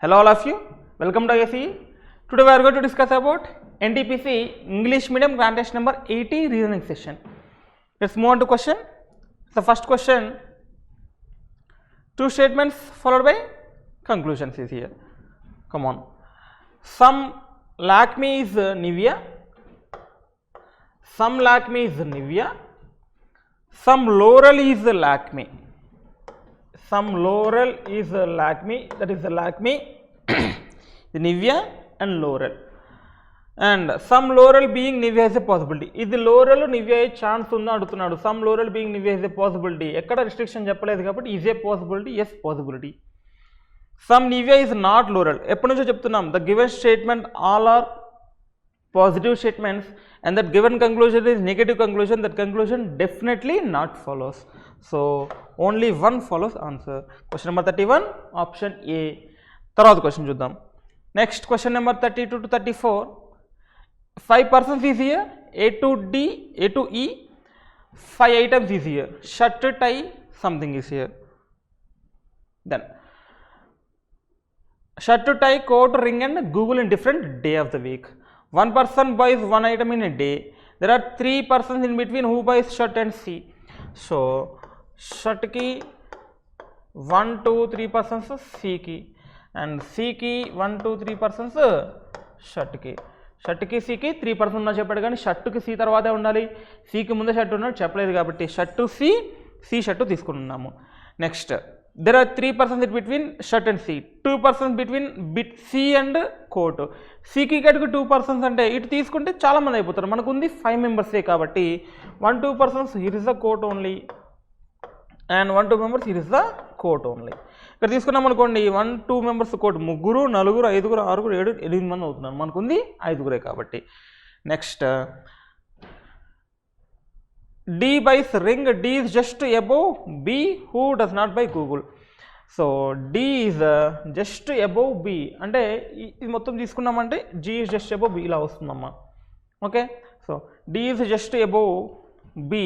Hello all of you, welcome to ISE. Today we are going to discuss about NTPC English Medium Grand Test number 80 reasoning session. Let's move on to question. The first question, two statements followed by conclusions is here. Come on. Some Lakme is Nivea. Some Lakme is Nivea. Some Laurel is Lakme. Some Laurel is Lakme, that is the Lakme, the Nivea and Laurel. And some Laurel being Nivea is a possibility. Is the Laurel Nivea chance unna adutunnadu. Some Laurel being Nivea is a possibility. Ekkada restriction cheppaledu kabatti is a possibility, yes possibility. Some Nivea is not Laurel. Eppudu nuncho cheptunnam, the given statement all are positive statements and that given conclusion is negative conclusion, that conclusion definitely not follows. So only one follows answer. Question number 31, option A. Tarvata question chuddam. Next question number 32 to 34. 5 persons is here, A to D, A to E. 5 items is here, shirt, tie, something is here. Then shirt, tie, coat, ring and Google in different day of the week. One person buys one item in a day. There are 3 persons in between who buys shirt and C. So shirt ki 1, 2, 3 persons C ki, and C ki 1, 2, 3 persons shirt ki. Shirt కి సికి 3 percent ఉన్నా చెప్పాడు కానీ షర్టుకి C తర్వాతే ఉండాలి, సికి ముందే shirt ఉన్నాడు చెప్పలేదు కాబట్టి షర్టు సి షర్టు తీసుకున్నాము. Next there are 3 persons in between shirt and C, 2 persons between C and coat. సికి ఇక్కడికి 2 పర్సన్స్ అంటే ఇటు తీసుకుంటే చాలామంది అయిపోతారు, మనకు ఉంది 5 మెంబర్సే కాబట్టి 1, 2 persons here is the coat only and 1, 2 members here is the coat only. ఇక్కడ తీసుకున్నాం అనుకోండి 1, 2 మెంబర్స్ కోట్, 3, 4, 5, 6, 7, 8 మంది అవుతున్నారు, మనకు ఉంది 5 కాబట్టి. Next D buys ring, D is just above B who does not buy Google. So D is just above B అంటే ఇది మొత్తం తీసుకున్నామంటే G is just above B ఇలా వస్తుందమ్మా. Okay, so D is just above B,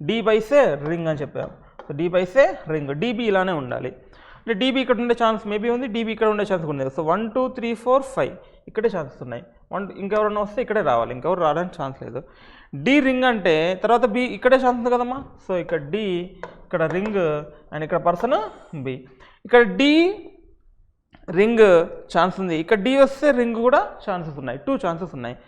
D buys a ring అని చెప్పాము. So D buys a ring, DB ఇలానే ఉండాలి. అంటే DB ఇక్కడ ఉండే ఛాన్స్ మేబీ ఉంది, DB ఇక్కడ ఉండే ఛాన్స్ ఉంది. సో 1, 2, 3, 4, 5 ఇక్కడే ఛాన్సెస్ ఉన్నాయి. ఇంకెవరన్నా వస్తే ఇక్కడే రావాలి, ఇంకెవరు రావడానికి ఛాన్స్ లేదు. D రింగ్ అంటే తర్వాత B ఇక్కడే ఛాన్స్ ఉంది కదమ్మా. సో ఇక్కడ D, ఇక్కడ రింగ్ అండ్ ఇక్కడ పర్సన్ B. ఇక్కడ D రింగ్ ఛాన్స్ ఉంది, ఇక్కడ D వస్తే రింగ్ కూడా ఛాన్సెస్ ఉన్నాయి, 2 ఛాన్సెస్ ఉన్నాయి.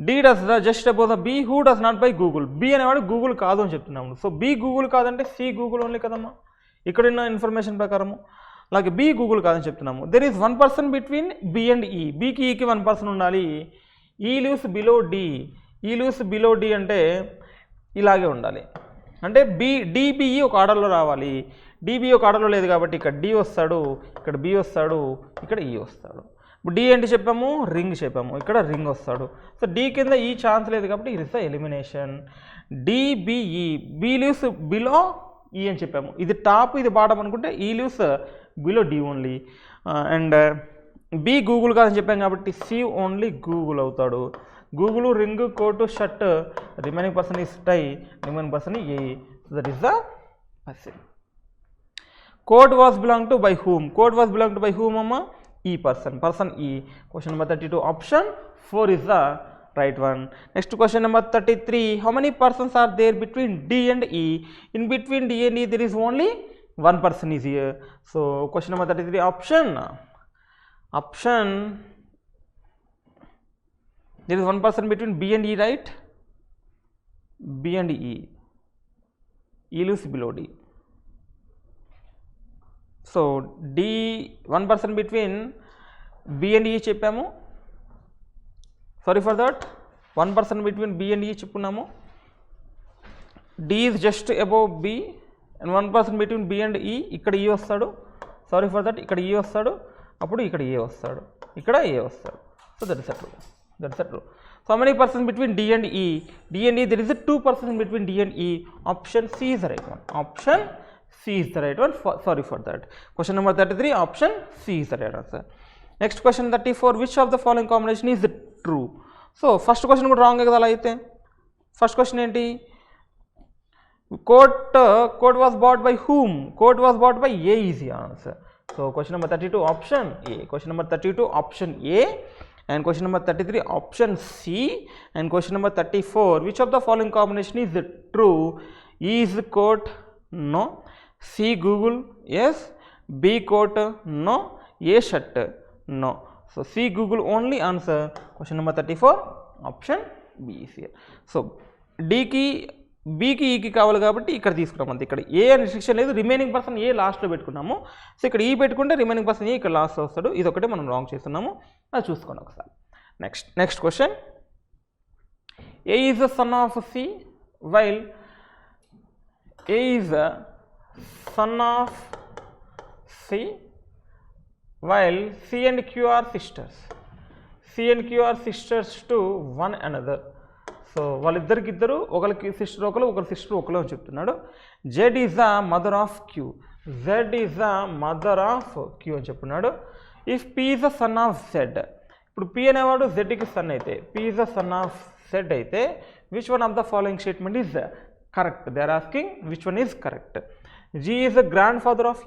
D does just above the B who does not buy Google. B అనేవాడు గూగుల్ కాదు అని చెప్తున్నాము. సో B గూగుల్ కాదంటే C గూగుల్ ఓన్లీ కదమ్మా ఇక్కడున్న ఇన్ఫర్మేషన్ ప్రకారము. అలాగే B గూగుల్ కాదని చెప్తున్నాము. There is 1 person between B and E. Bకి Eకి 1 person ఉండాలి. E lives below D. E lives below D అంటే ఇలాగే ఉండాలి, అంటే DBE ఒక ఆర్డర్లో రావాలి. DBE ఒక ఆర్డర్లో లేదు కాబట్టి ఇక్కడ D వస్తాడు, ఇక్కడ B వస్తాడు, ఇక్కడ E వస్తాడు. ఇప్పుడు D అంటే చెప్పాము, రింగ్ చెప్పాము, ఇక్కడ రింగ్ వస్తాడు. సో D కింద ఈ ఛాన్స్ లేదు కాబట్టి it is the elimination. DBE, B lives below E అని చెప్పాము, ఇది టాప్ ఇది బాటం అనుకుంటే E lives below D only. And B goggle కాదని చెప్పాం కాబట్టి C ఓన్లీ గూగుల్ అవుతాడు. Goggle, ring, coat, shirt, remaining person is tie, remaining person A. So that is the person. Coat was belong to by whom, coat was belong to by whom అమ్మ ఈ person E. Question number 32 option 4 is the right one. Next question number 33, how many persons are there between D and E? In between D and E there is only 1 person is here. So question number 33 option there is 1 person between B and E, right? B and E lives below D. So D 1 person between B and E చెప్పాము, sorry for that 1 person between B and E చెప్పుకున్నాము. D is just above B and 1 person between B and E, ఇక్కడ E వస్తాడు, sorry for that ఇక్కడ E వస్తాడు, అప్పుడు ఇక్కడ A వస్తాడు, ఇక్కడ A వస్తాడు. So that is true, that's true. So how many persons between D and E? D and E there is a 2 persons between D and E. Option C is the right one. Option C is the right one. Sorry for that. Question number 33, option C is the right answer. Next question 34, which of the following combination is true? So first question కూడా wrong కదా అలా అయితే. First question ఏంటి, coat was bought by whom? Coat was bought by A is the answer. So question number 32 option A. Question number 32 option A. And question number 33 option C. And question number 34, which of the following combination is true? E is coat, no. C Google, yes. B coat, no. A shirt, no. So C Google only answer. Question number 34 option B is here. So D ki B కి ఈకి కావాలి కాబట్టి ఇక్కడ తీసుకున్నాం అంతే. ఇక్కడ ఏ అని restriction లేదు, రిమైనింగ్ పర్సన్ ఏ లాస్ట్లో పెట్టుకున్నాము. సో ఇక్కడ ఈ పెట్టుకుంటే రిమైనింగ్ పర్సన్ ఏ ఇక్కడ లాస్ట్లో వస్తాడు. ఇది ఒకటే మనం రాంగ్ చేస్తున్నాము, అది చూసుకోండి ఒకసారి. Next question. A is the son of C while A is the son of C while C and Q are sisters. C and Q are sisters to one another. So వాళ్ళిద్దరికిద్దరు, ఒకరికి sister ఒకరు sister ఒకరు అని చెప్తున్నాడు. Z is the mother of Q. Z is the mother of Q అని చెప్తున్నాడు. If P is the son of Z. ఇప్పుడు P అనేవాడు జెడ్కి సన్ అయితే, P is the son of Z అయితే which one of the following statement is correct? They are asking which one is correct. G is the grand father of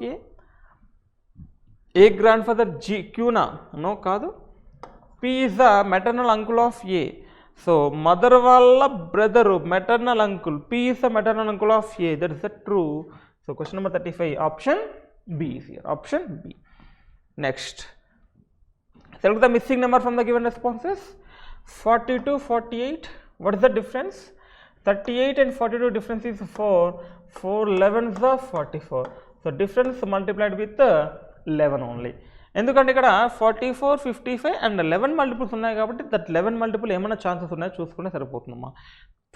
A grand father G క్యూనా? No, కాదు. P is the maternal uncle of A. So mother వాళ్ళ brother maternal uncle, P is the maternal uncle of A. That is the true. So question number 35 option B is here. Option B. Next, select the missing number from the given responses. 42, 48. What is the difference? 38 and 42 difference is 4. 4 11s are 44. So difference multiplied with 11 only. ఎందుకంటే ఇక్కడ 44, 55 and 11 multiples ఉన్నాయి కాబట్టి that 11 multiple ఏమైనా chances ఉన్నాయో చూసుకుంటే సరిపోతుందమ్మా.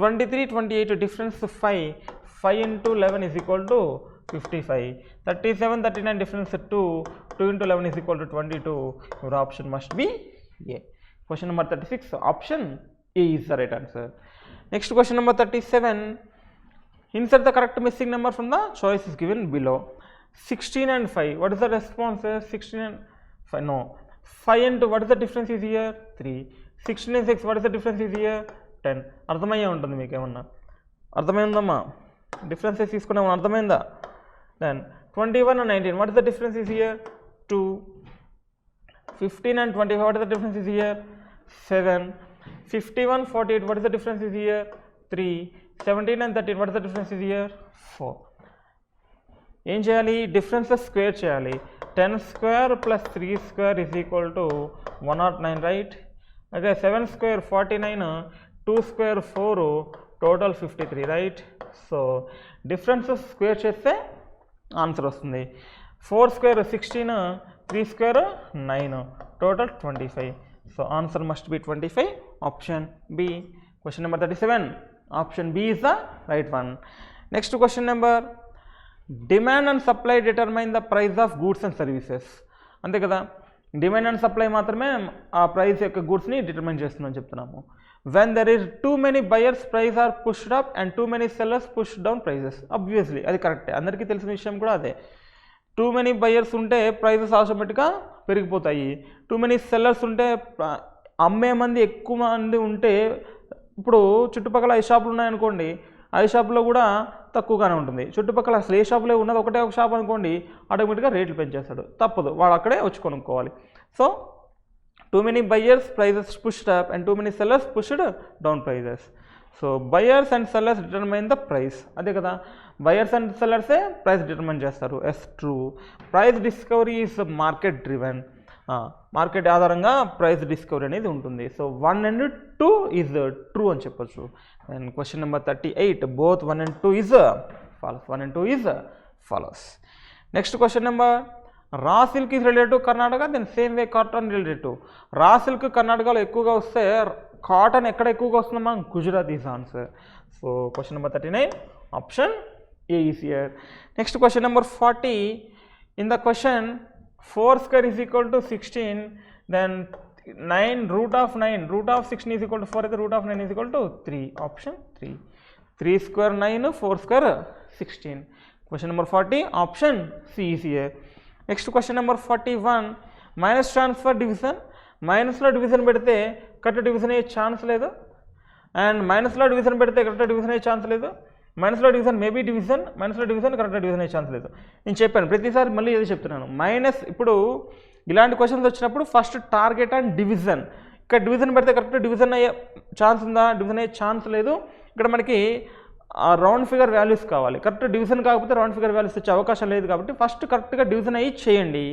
23, 28 difference 5. 5 into 11 is equal to 55. 37, 39 difference 2. 2 into 11 is equal to 22. Your option must be A. Question number 36, option A is the right answer. Next question number 37. Insert the correct missing number from the choices given below. 16 and 5. What is the response? 16 and 5. No. 5 and 2. What is the difference is here? 3. 16 and 6. What is the difference is here? 10. అర్థమయ్యే ఉంటుంది మీకు ఏమన్నా? అర్థమైందమ్మా? Differences తీసుకున్నాము, అర్థమైందా? Then 21 and 19. What is the difference is here? 2. 15 and 25. What is the difference is here? 7. 51, 48. What is the difference is here? 3. 17 and 13. What is the difference is here? 4. ఏం చేయాలి? Differences square చేయాలి. 10 square plus 3 square is equal to 109, right? అదే 7 square 49, 2 square 4, total 53, right? So differences square చేస్తే answer వస్తుంది. 4 square 16, 3 square 9, total 25. So answer must be 25, option B. Question number 37, option B is the right one. Next question number, demand and supply determine the price of goods and services. అంతే కదా, demand and supply మాత్రమే ఆ price యొక్క గూడ్స్ని determine చేస్తుందని చెప్తున్నాము. When there is too many buyers price are pushed up and too many sellers pushed down prices. Obviously అది కరెక్టే, అందరికీ తెలిసిన విషయం కూడా అదే. టూ మెనీ బయర్స్ ఉంటే ప్రైజెస్ ఆటోమేటిక్గా పెరిగిపోతాయి. టూ మెనీ సెల్లర్స్ ఉంటే అమ్మే మంది ఎక్కువ మంది ఉంటే, ఇప్పుడు చుట్టుపక్కల 5 షాపులు ఉన్నాయనుకోండి, 5 షాపులో కూడా తక్కువగానే ఉంటుంది. చుట్టుపక్కల అసలు ఏ షాపులో ఉన్నది ఒకటే ఒక షాప్ అనుకోండి, ఆటోమేటిక్గా రేట్లు పెంచేస్తాడు, తప్పదు, వాడు అక్కడే వచ్చి కొనుక్కోవాలి. So too many buyers prices pushed up and too many sellers pushed down prices. So buyers and sellers determine the price. అదే కదా, బయర్స్ అండ్ సెల్లర్సే ప్రైస్ డిటర్మైన్ చేస్తారు. Yes, true. Price discovery is market driven. Market ఆధారంగా price discovery అనేది ఉంటుంది. So 1 and 2 is true అని చెప్పొచ్చు. And question number 38, both 1 and 2 is false. 1 and 2 is false. Next question number, raw silk is related to Karnataka, then same way cotton related to. Raw silk కర్ణాటకలో ఎక్కువగా వస్తే cotton ఎక్కడ ఎక్కువగా వస్తుందమ్మా? Gujarat is answer. So question number 39, option A is here. Next question number 40. In the question 4 square is equal to 16, then 9 root of 16 is equal to 4, root of 9 is equal to 3, option 3. 3 square 9, 4 square 16. Question number 40, option C is here. Next question number 41, minus transfer division. Minus లో division పెడితే correct division అయ్యే chance లేదు, and మైనస్లో division పెడితే correct division అయ్యే chance లేదు. మైనస్లో division maybe division, మైనస్లో division కరెక్ట్గా division అయ్యే chance లేదు. నేను చెప్పాను ప్రతిసారి మళ్ళీ ఏదో చెప్తున్నాను. మైనస్ ఇప్పుడు ఇలాంటి క్వశ్చన్స్ వచ్చినప్పుడు ఫస్ట్ టార్గెట్ అండ్ డివిజన్. ఇక్కడ డివిజన్ పెడితే కరెక్ట్ డివిజన్ అయ్యే ఛాన్స్ ఉందా? డివిజన్ అయ్యే ఛాన్స్ లేదు. ఇక్కడ మనకి రౌండ్ ఫిగర్ వాల్యూస్ కావాలి. కరెక్ట్ డివిజన్ కాకపోతే రౌండ్ ఫిగర్ వాల్యూస్ వచ్చే అవకాశం లేదు. కాబట్టి ఫస్ట్ కరెక్ట్గా డివిజన్ అయ్యి చేయండి.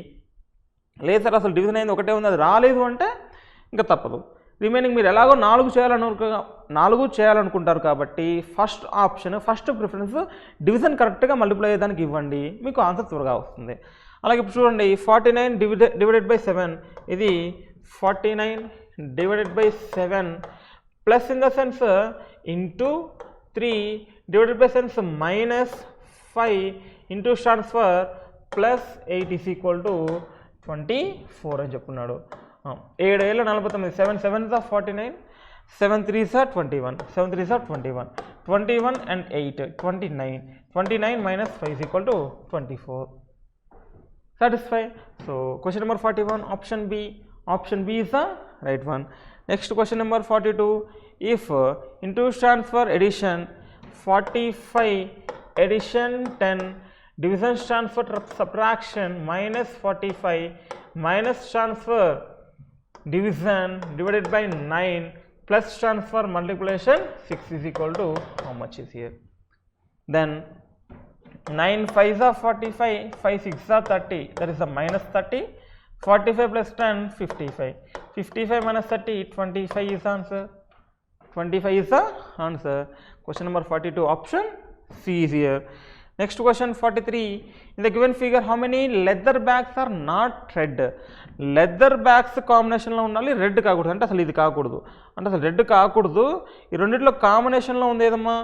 లేదు సార్ అసలు డివిజన్ అయింది ఒకటే ఉంది అది రాలేదు అంటే ఇంకా తప్పదు. రిమైనింగ్ మీరు ఎలాగో 4 చేయాలనుకుంటారు కాబట్టి first option first preference division కరెక్ట్గా మల్టిప్లై అయ్యేదానికి ఇవ్వండి, మీకు ఆన్సర్ త్వరగా వస్తుంది. అలాగే ఇప్పుడు చూడండి 49 డివైడెడ్ బై 7, ఇది 49 divided by 7 plus in the sense into 3 divided by sense minus 5 into stands for plus 8 is equal to 24 అని చెప్పున్నాడు. 7 ఏళ్ళ 49, 7 7s are 49, 7 3s are 21, 7 3s are 21, 21 and 8 29, 29 minus 5 is equal to 24. Satisfy. So question number 41 option B is the right one. Next question number 42, if into stands for addition 45 addition 10, division stands for subtraction minus 45 minus stands for division divided by 9 plus stands for multiplication 6 is equal to how much is here? Then 9 5s are 45, 5 6s are 30, that is a minus 30, 45 plus 10 55, 55 minus 30 25 is answer, 25 is the answer. Question number 42 option C is here. Next question 43, in the given figure how many leather bags are not red? Leather bags కాంబినేషన్లో ఉండాలి, red కాకూడదు. అంటే అసలు ఇది కాకూడదు, అంటే అసలు red కాకూడదు. ఈ రెండిట్లో కాంబినేషన్లో ఉంది ఏదమ్మా,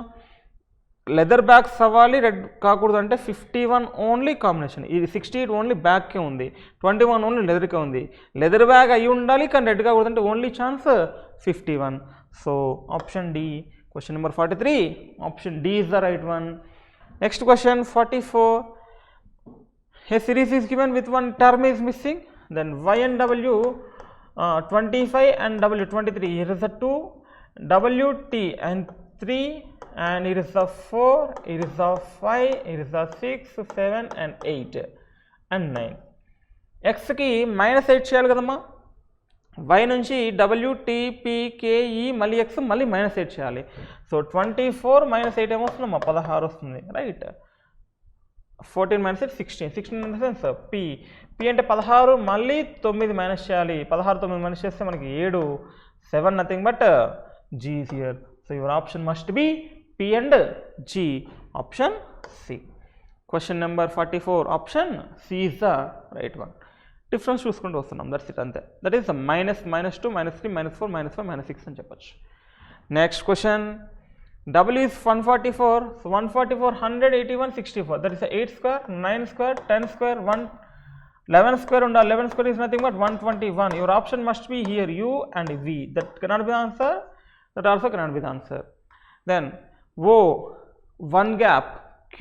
లెదర్ బ్యాగ్స్ అవ్వాలి, రెడ్ కాకూడదు. అంటే 51 ఓన్లీ కాంబినేషన్, ఇది 68 ఓన్లీ బ్యాగ్కే ఉంది, 21 ఓన్లీ లెదర్కే ఉంది. లెదర్ బ్యాగ్ అయి ఉండాలి కానీ రెడ్ కాకూడదు, అంటే only chance 51. So option D, question number 43 option D is the right one. Next question 44, a series is given with one term is missing, then y and w 25 and w 23, here is the 2, w t and 3, and here is the 4, here is the 5, here is the 6 7 and 8 and 9. x కి -8 చేయాలి కదమ్మా, y నుంచి w t p k e మళ్ళీ x మళ్ళీ -8 చేయాలి. So 24 - 8 ఏమొస్తుందమ్మా 16 వస్తుంది, right. 14 - 8 16, 16 in the sense p అంటే 16 మళ్ళీ 9 మైనస్ చేయాలి, 16 9 మైనస్ చేస్తే మనకి 7, 7 nothing but g is here. So your option must be p and g, option C. Question number 44 option C is the right one. Difference చూసుకుంటూ వస్తున్నాం, that's it అంతే. That is -, -2 -3 -4 -5 -6 అని చెప్పచ్చు. Next question, W is 144, so 144 181 64, that is 8 square 9 square 10 square 11 square ఉండాలి, 11 square is nothing but 121. Your option must be here U and V, that cannot be the answer, that also cannot be the answer. Then O 1 gap, Q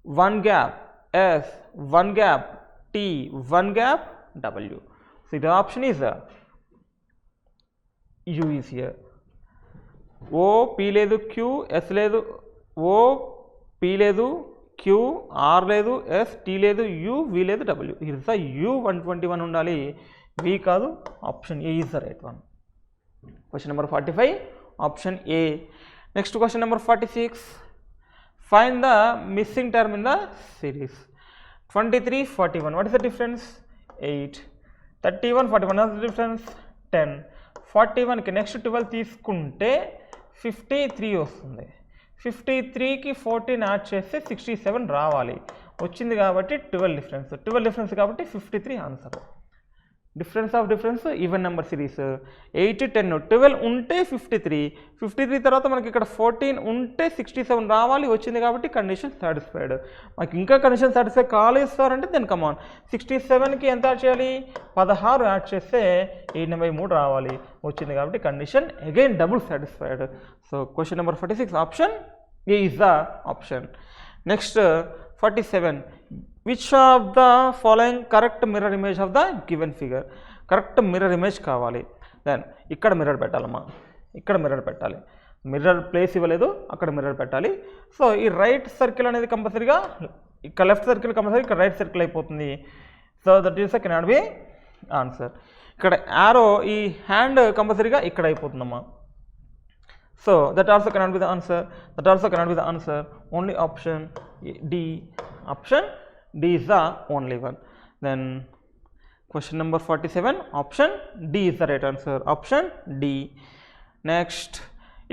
1 gap, S 1 gap, T 1 gap, W. So the option is U is here. O P లేదు, Q S లేదు, O P లేదు, Q R లేదు, S T లేదు, U V లేదు, W. Here is the U 121 ఉండాలి, V కాదు. Option A is the right one. Question number 45 option A. Next question number 46, find the missing term in the series. 23 41, what is the difference? 8. 31 41, what is the difference? 10. 41 కి next 12 తీసుకుంటే 53 వస్తుంది, 53కి 14 add చేస్తే 67 రావాలి, వచ్చింది కాబట్టి 12 difference, 12 difference కాబట్టి 53 answer. Difference of difference even number series 8 10 12 ఉంటే 53, 53 తర్వాత మనకి ఇక్కడ 14 ఉంటే 67 రావాలి, వచ్చింది కాబట్టి కండిషన్ సాటిస్ఫైడ్. మనకి ఇంకా కండిషన్ సాటిస్ఫై కాలేదు సార్ అంటే దెన్ కమాన్ 67కి ఎంత యాడ్ చేయాలి, 16 యాడ్ చేస్తే 83 రావాలి, వచ్చింది కాబట్టి condition again double satisfied. So question number 46 option A is the option. Next 47, which of the following correct mirror image of the given figure? Correct mirror image కావాలి. Then ఇక్కడ mirror పెట్టాలమ్మా, ఇక్కడ mirror పెట్టాలి. Mirror place ఇవ్వలేదు, అక్కడ mirror పెట్టాలి. So ఈ right circle అనేది కంపల్సరీగా ఇక్కడ లెఫ్ట్ సర్కిల్ కంపల్సరీ ఇక్కడ రైట్ సర్కిల్ అయిపోతుంది. So that is cannot be answer. ఇక్కడ యారో ఈ హ్యాండ్ కంపల్సరీగా ఇక్కడ అయిపోతుందమ్మా. So that also cannot be the answer. That also cannot be the answer. Only option D. Option D is the only one. Then question number 47, option D is the right answer. Option D. Next,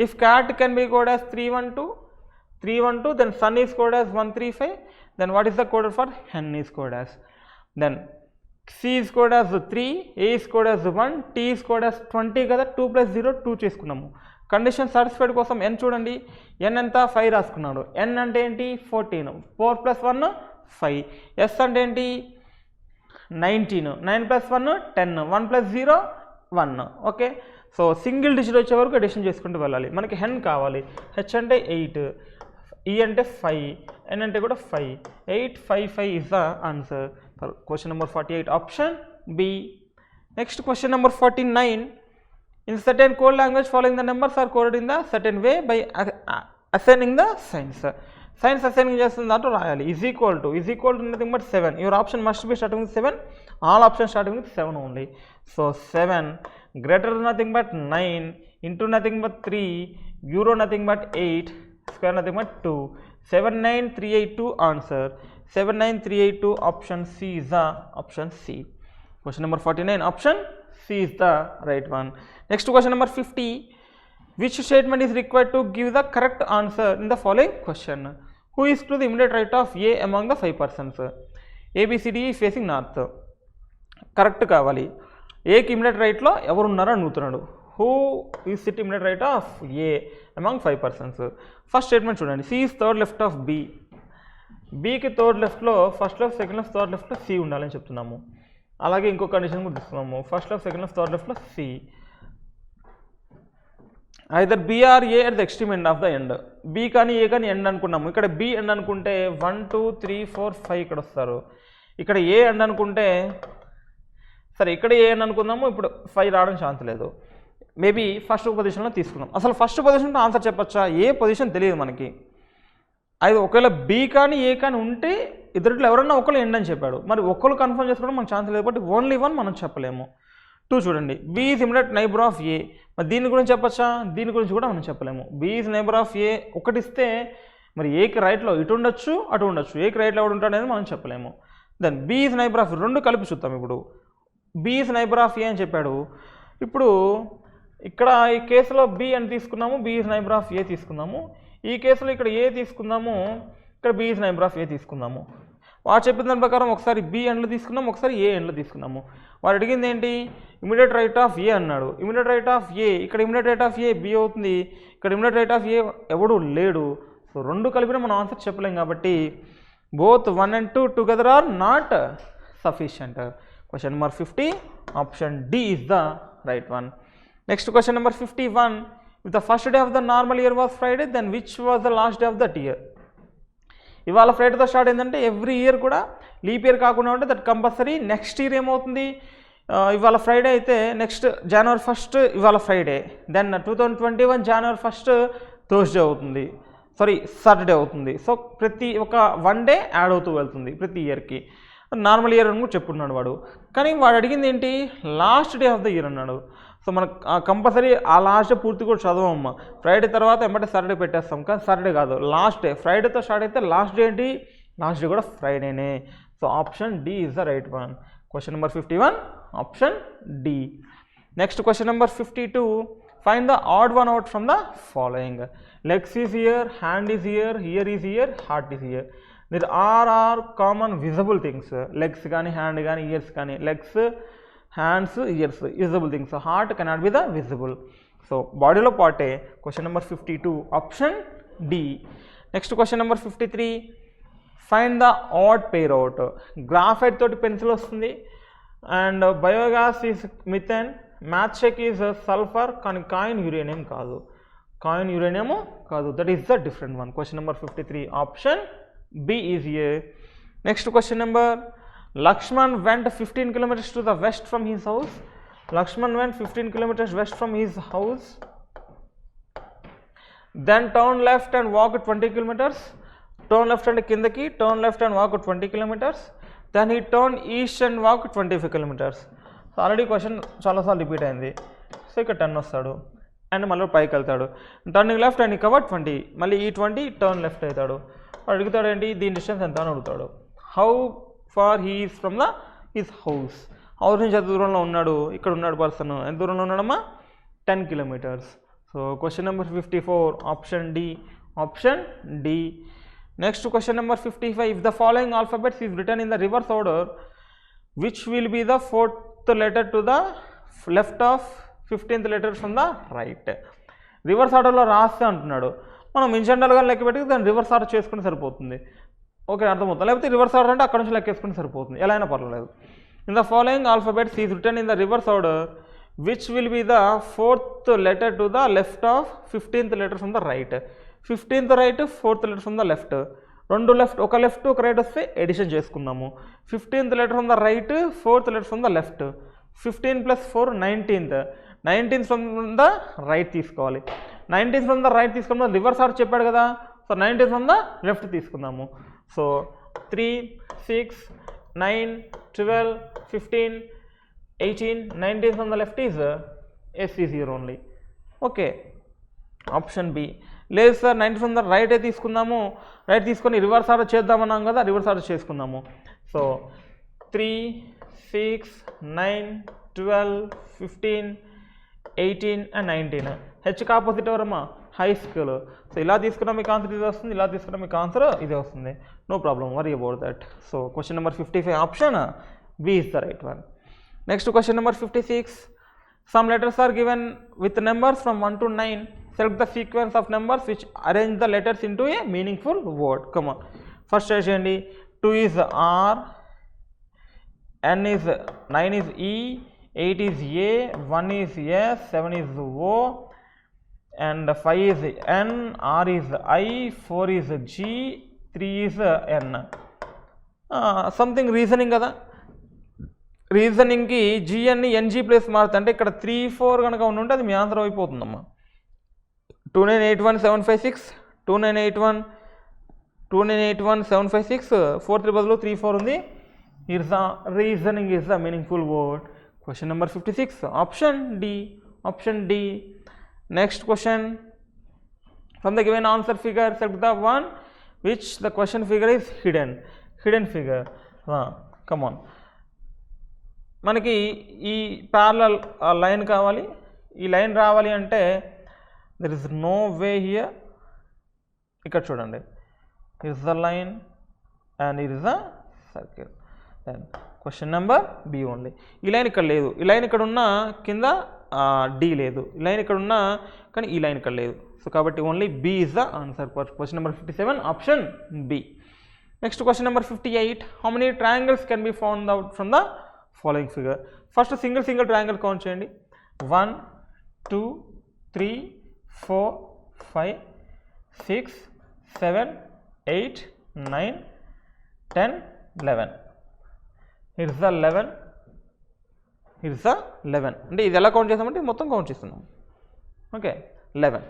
if cat can be coded as 312, then sun is coded as 135, then what is the code for hen is coded as? Then C is coded as 3, A is coded as 1, T is coded as 20 కదా. 2 + 0 2 చేసుకున్నాము. Condition satisfied కోసం n చూడండి, n ఎంత 5 రాసుకున్నాడు. n అంటే ఏంటి 14, 4 + 1 5. s అంటే ఏంటి 19, 9 + 1 10, 1 + 0 1. ఓకే, సో సింగిల్ డిజిట్ వచ్చే వరకు అడిషన్ చేసుకుంటూ వెళ్ళాలి. మనకి హెన్ కావాలి. హెచ్ అంటే 8, ఈ అంటే 5, ఎన్ అంటే కూడా 5. 8 5 5 is the answer for question number 48, option B. Next question number 49. In certain code language, following the numbers are coded in the certain way by assigning the signs. Signs assigning చేస్తుంది దాంట్లో రాయాలి. Is equal to nothing but 7. Your option must be starting with 7. All option starting with 7 only. So 7 greater nothing but 9 into nothing but 3 euro nothing but 8 square nothing but 2. 79382 answer. 79382 option C is the option C. Question number 49, option C is the right one. Next question number 50. Which statement is required to give the correct answer in the following question? Who is to the immediate right of A among the 5 persons? A, B, C, D facing north. Correct కావాలి. ఏకి immediate రైట్లో ఎవరు ఉన్నారో అడుగుతున్నాడు. Who is sit immediate right of A among 5 persons. First statement చూడండి. C is third left of B. బికి third లెఫ్ట్లో first left second left third లెఫ్ట్లో సి ఉండాలని చెప్తున్నాము. అలాగే ఇంకో కండిషన్ కూడా ఇస్తున్నాము. First left second left third లెఫ్ట్లో C. Either B or A at the extreme end of the end. B కానీ ఏ కానీ ఎండ్ అనుకున్నాము. ఇక్కడ బి ఎండ్ అనుకుంటే 1 2 3 4 5 ఇక్కడ వస్తారు. ఇక్కడ ఏ ఎండ్ అనుకుంటే సరే ఇక్కడ ఏ ఎండ్ అనుకుందాము. ఇప్పుడు 5 రావడం ఛాన్స్ లేదు. మేబీ ఫస్ట్ పొజిషన్లో తీసుకుందాం. అసలు ఫస్ట్ పొజిషన్లో ఆన్సర్ చెప్పచ్చా? ఏ పొజిషన్ తెలియదు మనకి. అది ఒకవేళ బి కానీ ఏ కానీ ఉంటే ఇద్దరిలో ఎవరన్నా ఒకళ్ళు ఎండ్ అని చెప్పాడు. మరి ఒకళ్ళు కన్ఫర్మ్ చేసుకోవడం మనకు ఛాన్స్ లేదు. బట్ ఓన్లీ వన్ మనం చెప్పలేము. 2 చూడండి. B is immediate neighbour of A. మరి దీని గురించి చెప్పచ్చా? దీని గురించి కూడా మనం చెప్పలేము. B is neighbour of A ఒకటి ఇస్తే మరి ఏకి రైట్లో ఇటు ఉండొచ్చు అటు ఉండొచ్చు. ఏకి రైట్లో ఎవడు ఉంటాడు అనేది మనం చెప్పలేము. Then B is neighbour of, రెండు కలిపి చూద్దాం. ఇప్పుడు B is neighbour of A అని చెప్పాడు. ఇప్పుడు ఇక్కడ ఈ కేసులో బి అని తీసుకున్నాము, B is neighbour of A తీసుకున్నాము. ఈ కేసులో ఇక్కడ ఏ తీసుకుందాము, ఇక్కడ B is neighbour of A తీసుకుందాము. వాడు చెప్పిన దాని ప్రకారం ఒకసారి బి ఎండ్లో తీసుకున్నాము, ఒకసారి ఏ ఎండ్లో తీసుకున్నాము. వాడు అడిగింది ఏంటి? ఇమిడియట్ రైట్ ఆఫ్ ఏ అన్నాడు. ఇమిడియట్ రైట్ ఆఫ్ ఏ, ఇక్కడ immediate right of A B అవుతుంది. ఇక్కడ ఇమిడియట్ రైట్ ఆఫ్ ఏ ఎవడు లేడు. సో రెండు కలిపిన మనం ఆన్సర్ చెప్పలేం కాబట్టి both 1 and 2 together are not sufficient. Question number 50, option D is the right one. Next question number 51. If the first day of the normal year was Friday, then which was the last day of that year? ఇవాళ ఫ్రైడేతో start అయిందంటే every year కూడా leap year కాకుండా ఉంటే that compulsory next year ఏమవుతుంది? ఇవాళ Friday అయితే next జనవరి 1 ఇవాళ ఫ్రైడే, దెన్ 2021 జనవరి 1 థర్స్డే అవుతుంది, సాటర్డే అవుతుంది. సో ప్రతి ఒక 1 డే యాడ్ అవుతూ వెళ్తుంది ప్రతి ఇయర్కి. నార్మల్ ఇయర్ అని కూడా చెప్పుకున్నాడు వాడు. కానీ వాడు అడిగింది ఏంటి? Last day of the year అన్నాడు. సో మనకు కంపల్సరీ ఆ లాస్ట్ డే పూర్తి కూడా చదవమ్మ. ఫ్రైడే తర్వాత వెంబడే సాటర్డే పెట్టేస్తాం, కానీ సాటర్డే కాదు, లాస్ట్ డే. ఫ్రైడేతో స్టార్ట్ అయితే లాస్ట్ డే ఏంటి? లాస్ట్ డే కూడా ఫ్రైడేనే. So option D is the right one. Question number 51, option D. Next question number 52. Find the odd one out from the following. Legs is here, hand is here, ear is here, heart is here. There are common visible things. Legs కానీ hand కానీ ears కానీ. Legs, hands, ears visible things. Heart cannot be the visible. So బాడీలో పార్టే. Question number 52, option D. Next question number 53. Find the odd pair out. Graphite తోటి pencil వస్తుంది, and biogas is methane, math check is sulphur, కానీ coin uranium కాదు. Coin uranium కాదు. That is the different one. Question number 53, option B is A. Next question number. Lakshman went 15 kilometers to the west from his house. Lakshman went 15 kilometers west from his house. then turn left and walk 20 kilometers. Turn left and kindaki, turn left and walk 20 kilometers. Then he turned east and walk 25 kilometers. So already question చాలా సార్లు repeat అయింది. So ఇక్కడ 10 వస్తాడు and మళ్ళీ పైకి వెళ్తాడు, turning left and cover 20, మళ్ళీ ఈ 20 టర్న్ లెఫ్ట్ అవుతాడు. అడుగుతాడు ఏంటి దీని డిస్టెన్స్ ఎంత అని అడుగుతాడు. How far he is from the his house. House నుంచి ఎంత దూరంలో ఉన్నాడు, ఇక్కడ ఉన్నాడు పర్సన్, ఎంత దూరంలో ఉన్నాడమ్మా 10 kilometers. So question number 54 option D, option D. Next question number 55, if the following alphabets is return in the reverse order which will be the 4th letter to the left of 15th letter from the right. Reverse ఆర్డర్లో రాస్తే అంటున్నాడు, మనం ఇన్జనరల్గా లెక్క పెట్టి దాన్ని reverse order చేసుకుంటే సరిపోతుంది. Okay అర్థమవుతుంది. లేకపోతే రివర్స్ ఆర్డర్ అంటే అక్కడ నుంచి లెక్కేసుకుంటే సరిపోతుంది, ఎలా అయినా పర్వాలేదు. In the following alphabets is return in the reverse order which will be the 4th letter to the left of 15th letter from the right. 15th right, 4th letter from the left. రెండు left, ఒక left ఒక right వస్తే edition చేసుకుందాము. 15th letter from the right, 4th letter from the left. 15 + 4 19th. 19th from the right తీసుకోవాలి. 19th from the right తీసుకున్నాం, reverse order చెప్పాడు కదా. So 19th from the left తీసుకుందాము. So 3 6 9 12 15 18 19 from the left is SC0 only. Okay option B. లేదు sir 19 from the right తీసుకుందాము, right తీసుకొని reverse order చేద్దామన్నాం కదా, రివర్స్ ఆర్డర్ చేసుకుందాము. So 3 6 9 12 15 18 and 19. హెచ్కి ఆపోజిట్ ఎవరమ్మా హై స్కూల్. సో ఇలా తీసుకున్నా మీకు ఆన్సర్ ఇది వస్తుంది, ఇలా తీసుకున్నా మీకు ఆన్సర్ ఇదే వస్తుంది. No problem, worry about that. So question number 55 option B is the right one. Next question number 56. Some letters are given with numbers from 1 to 9. Select the sequence of numbers which arrange the letters into a meaningful word. Come on. First cheyandi. 2 is R, N is 9 is E, 8 is A, 1 is S, 7 is O, and 5 is N, R is I, 4 is G, 3 is N. Something reasoning kada. రీజనింగ్కి జిఎన్ని NG place మారుతా అంటే ఇక్కడ 3 4 కనుక ఉంటే అది మీ answer అయిపోతుందమ్మా. 2981756 2981 2981 756 4 బదులు 3 4 ఉంది. Is the reasoning is the meaningful word. Question number 56 option D, option D. Next question from the given answer figure select the one which the question figure is hidden. Hidden figure. Come, on ఈ parallel line కావాలి, ఈ line రావాలి అంటే there is no way here. ఇక్కడ చూడండి, is the line and it is the circle. Then question number B only. ఈ line ఇక్కడ లేదు, ఈ లైన్ ఇక్కడ ఉన్న కింద డి లేదు, ఈ లైన్ ఇక్కడ ఉన్న కానీ ఈ లైన్ ఇక్కడ లేదు. సో కాబట్టి only B is the answer for question number 57 option B. Next question number 58. How many triangles can be found out from the following figure. First single triangle count చేయండి. 1 2 3 4 5 6 7 8 9 10 11. It's the 11. It's the 11 అంటే ఇది ఎలా count చేస్తామంటే మొత్తం count చేస్తున్నాం. Okay 11.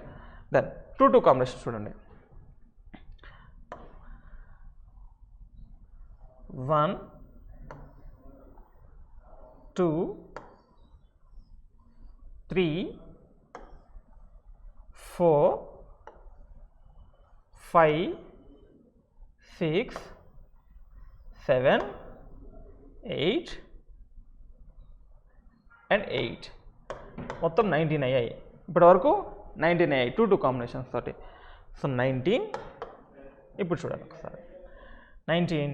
Then 2 2 combination చూడండి. 1 2 3 4 5 6 7 8 and 8 మొత్తం 19 అయ్యాయి. ఇప్పటి వరకు 19 అయ్యాయి 2 2 కాంబినేషన్స్ తోటి. సో 19. ఇప్పుడు చూడండి ఒకసారి 19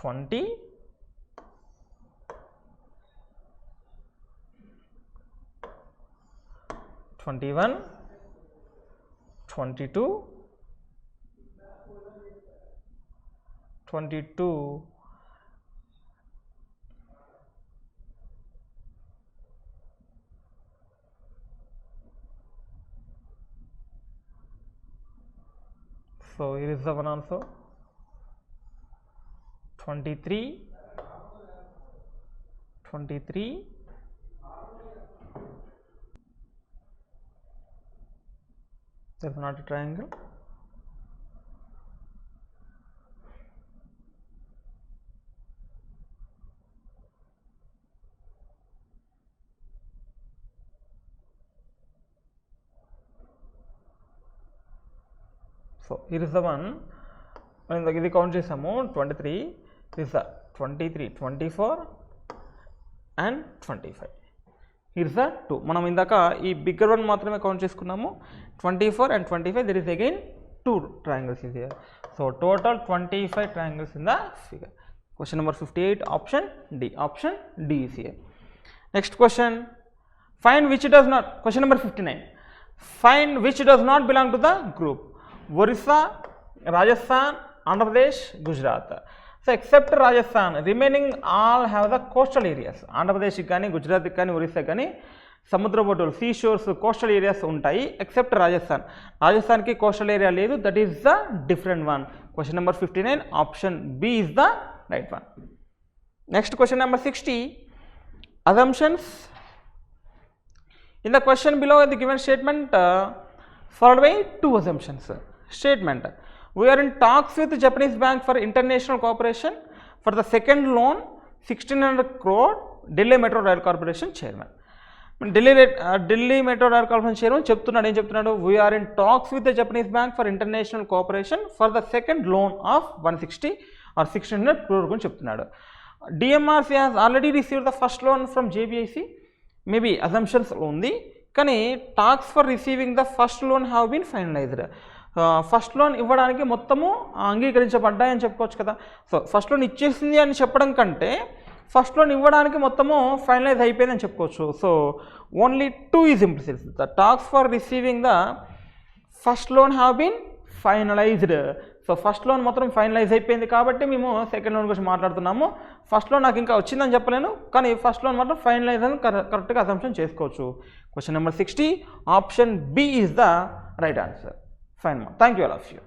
20 21 22 22 so here is the one also 23 23 That is not a triangle. So here is the one. ఇది కౌంట్ చేసాము 23, this 23, 24 and 25. Here is the 2. మనం ఇందాక ఈ బిగ్గర్ వన్ మాత్రమే కౌంట్ చేసుకున్నాము. 24 and 25, there is again 2 triangles is here. So total 25 triangles in the figure. Question number 58, option D. Option D is here. Next question, find which does not, question number 59, find which does not belong to the group. Orissa, Rajasthan, Andhra Pradesh, Gujarat. So except Rajasthan, remaining all have the coastal areas. Andhra Pradesh కానీ గుజరాత్ కానీ ఒరిస్సా కానీ సముద్ర బొట్టులు sea shores coastal areas ఉంటాయి except Rajasthan. రాజస్థాన్కి coastal area లేదు, that is the different one. Question number 59, option B is the right one. Next question number 60, assumptions. In the question below the given statement followed by 2 assumptions. Statement, we are in talks with Japanese bank for international cooperation for the second loan 1600 crore Delhi Metro Rail Corporation chairman. Delhi Metro Rail Corporation chairman చెప్తున్నాడు, ఏం చెప్తున్నాడు, we are in talks with the Japanese bank for international cooperation for the second loan of 160 or 1600 crore గురించి చెప్తున్నాడు. DMRC has already received the first loan from JBIC. Maybe assumptions ఉంది, కానీ talks for receiving the first loan have been finalized. First loan ఇవ్వడానికి మొత్తము అంగీకరించబడ్డాయని చెప్పుకోవచ్చు కదా. So first loan ఇచ్చేసింది అని చెప్పడం కంటే ఫస్ట్ లోన్ ఇవ్వడానికి మొత్తము ఫైనలైజ్ అయిపోయిందని చెప్పుకోవచ్చు. So only 2 is implicit. The talks for receiving the first loan have been finalized. So first loan మొత్తం ఫైనలైజ్ అయిపోయింది కాబట్టి మేము సెకండ్ లోన్ గురించి మాట్లాడుతున్నాము. ఫస్ట్ లోన్ నాకు ఇంకా వచ్చిందని చెప్పలేను, కానీ ఫస్ట్ లోన్ మాత్రం ఫైనలైజ్ అని కరెక్ట్గా అసంప్షన్ చేసుకోవచ్చు. Question number 60, option B is the right answer. Fine. Thank you all of you.